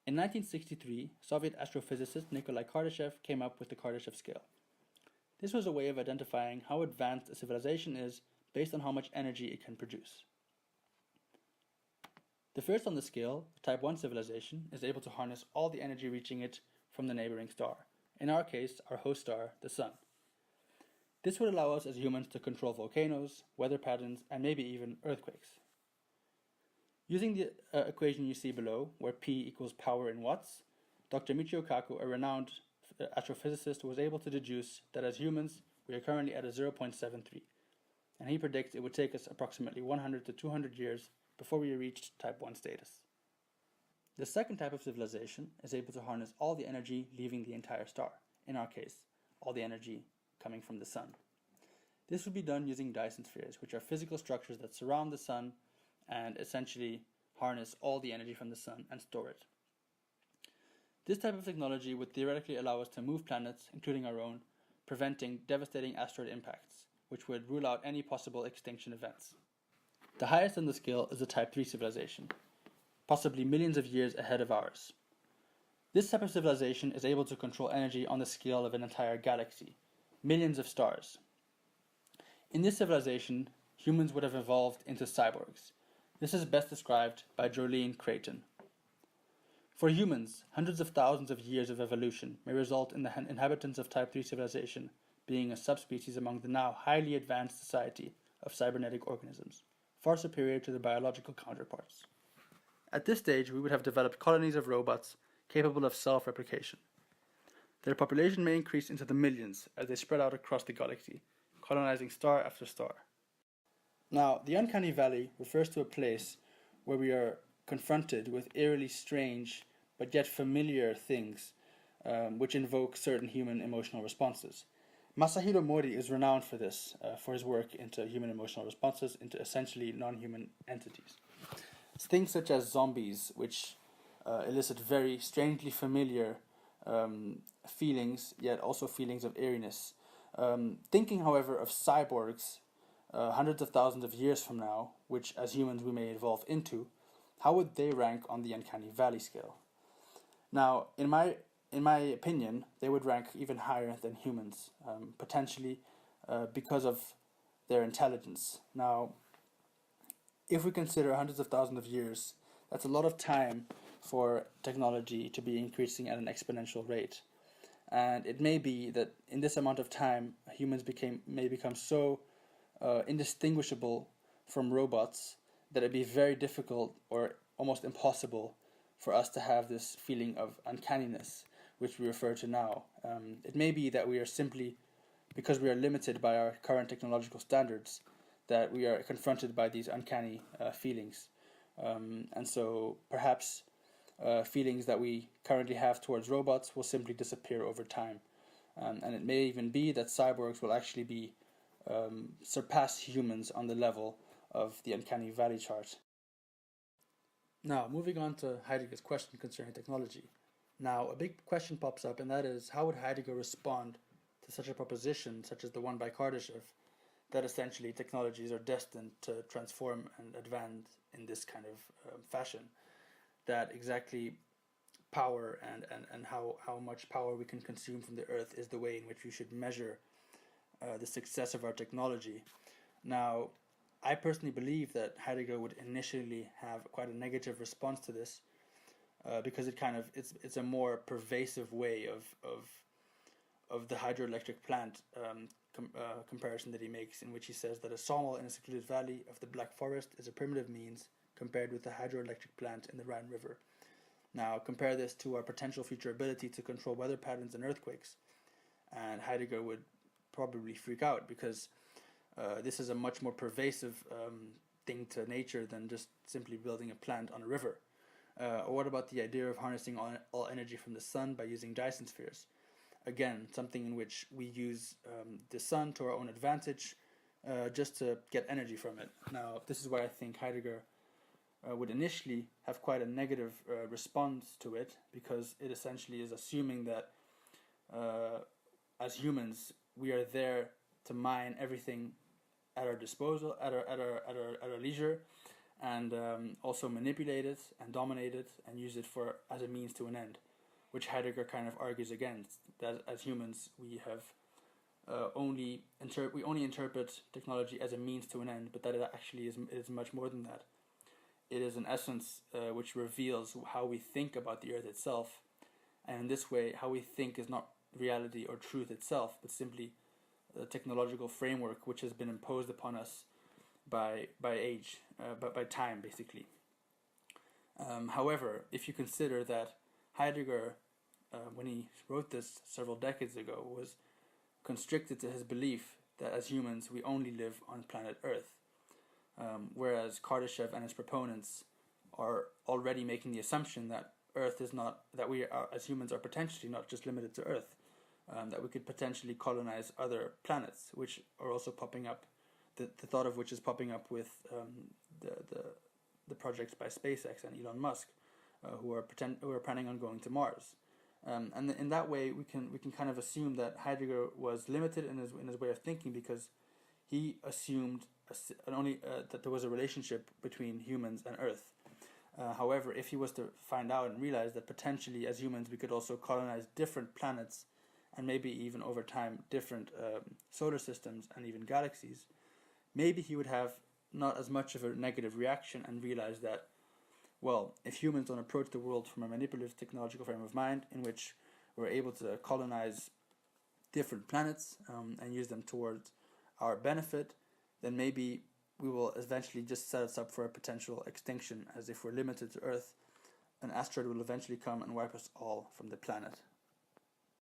In 1963, Soviet astrophysicist Nikolai Kardashev came up with the Kardashev Scale. This was a way of identifying how advanced a civilization is based on how much energy it can produce. The first on the scale, the Type 1 civilization, is able to harness all the energy reaching it from the neighboring star, in our case, our host star, the Sun. This would allow us as humans to control volcanoes, weather patterns, and maybe even earthquakes. Using the equation you see below, where P equals power in watts, Dr. Michio Kaku, a renowned astrophysicist, was able to deduce that as humans, we are currently at a 0.73, and he predicts it would take us approximately 100 to 200 years before we reached Type 1 status. The second type of civilization is able to harness all the energy leaving the entire star, in our case, all the energy coming from the Sun. This would be done using Dyson spheres, which are physical structures that surround the Sun and essentially harness all the energy from the Sun and store it. This type of technology would theoretically allow us to move planets, including our own, preventing devastating asteroid impacts, which would rule out any possible extinction events. The highest on the scale is the Type 3 civilization, possibly millions of years ahead of ours. This type of civilization is able to control energy on the scale of an entire galaxy, millions of stars. In this civilization, humans would have evolved into cyborgs. This is best described by Jolene Creighton. For humans, hundreds of thousands of years of evolution may result in the inhabitants of Type 3 civilization being a subspecies among the now highly advanced society of cybernetic organisms, far superior to their biological counterparts. At this stage, we would have developed colonies of robots capable of self-replication. Their population may increase into the millions as they spread out across the galaxy, colonizing star after star. Now, the uncanny valley refers to a place where we are confronted with eerily strange but yet familiar things which invoke certain human emotional responses. Masahiro Mori is renowned for this, for his work into human emotional responses into essentially non-human entities. Things such as zombies, which elicit very strangely familiar feelings, yet also feelings of eeriness. Thinking, however, of cyborgs hundreds of thousands of years from now, which as humans we may evolve into, how would they rank on the uncanny valley scale? Now, in my opinion, they would rank even higher than humans, potentially because of their intelligence. Now, if we consider hundreds of thousands of years, that's a lot of time for technology to be increasing at an exponential rate. And it may be that in this amount of time, humans may become so indistinguishable from robots that it'd be very difficult or almost impossible for us to have this feeling of uncanniness, which we refer to now. It may be that we are simply, because we are limited by our current technological standards, that we are confronted by these uncanny feelings. And so perhaps feelings that we currently have towards robots will simply disappear over time. And it may even be that cyborgs will actually be surpass humans on the level of the uncanny valley chart. Now, moving on to Heidegger's question concerning technology. Now, a big question pops up, and that is, how would Heidegger respond to such a proposition, such as the one by Kardashev, that essentially technologies are destined to transform and advance in this kind of fashion, that exactly power and how much power we can consume from the earth is the way in which we should measure the success of our technology. Now, I personally believe that Heidegger would initially have quite a negative response to this, because it's a more pervasive way of the hydroelectric plant comparison that he makes, in which he says that a sawmill in a secluded valley of the Black Forest is a primitive means compared with the hydroelectric plant in the Rhine River. Now, compare this to our potential future ability to control weather patterns and earthquakes, and Heidegger would probably freak out, because this is a much more pervasive thing to nature than just simply building a plant on a river. Or what about the idea of harnessing all energy from the sun by using Dyson spheres? Again, something in which we use the sun to our own advantage just to get energy from it. Now, this is why I think Heidegger would initially have quite a negative response to it, because it essentially is assuming that as humans we are there to mine everything at our disposal, at our leisure, and also manipulate it and dominate it and use it for as a means to an end, which Heidegger kind of argues against. That as humans we have only interpret technology as a means to an end, but that it actually is much more than that. It is an essence which reveals how we think about the earth itself, and in this way, how we think is not reality or truth itself, but simply a technological framework which has been imposed upon us by age, by time, basically. However, if you consider that Heidegger, when he wrote this several decades ago, was constricted to his belief that as humans we only live on planet Earth, whereas Kardashev and his proponents are already making the assumption that Earth is not, that we are, as humans, are potentially not just limited to Earth, that we could potentially colonize other planets, which are also popping up. The thought of which is popping up with the projects by SpaceX and Elon Musk, who are planning on going to Mars. And in that way, we can kind of assume that Heidegger was limited in his way of thinking, because he assumed that there was a relationship between humans and Earth. However, if he was to find out and realize that potentially as humans we could also colonize different planets, and maybe even over time different solar systems and even galaxies, maybe he would have not as much of a negative reaction and realize that, well, if humans don't approach the world from a manipulative technological frame of mind in which we're able to colonize different planets and use them towards our benefit, then maybe we will eventually just set us up for a potential extinction, as if we're limited to Earth, an asteroid will eventually come and wipe us all from the planet.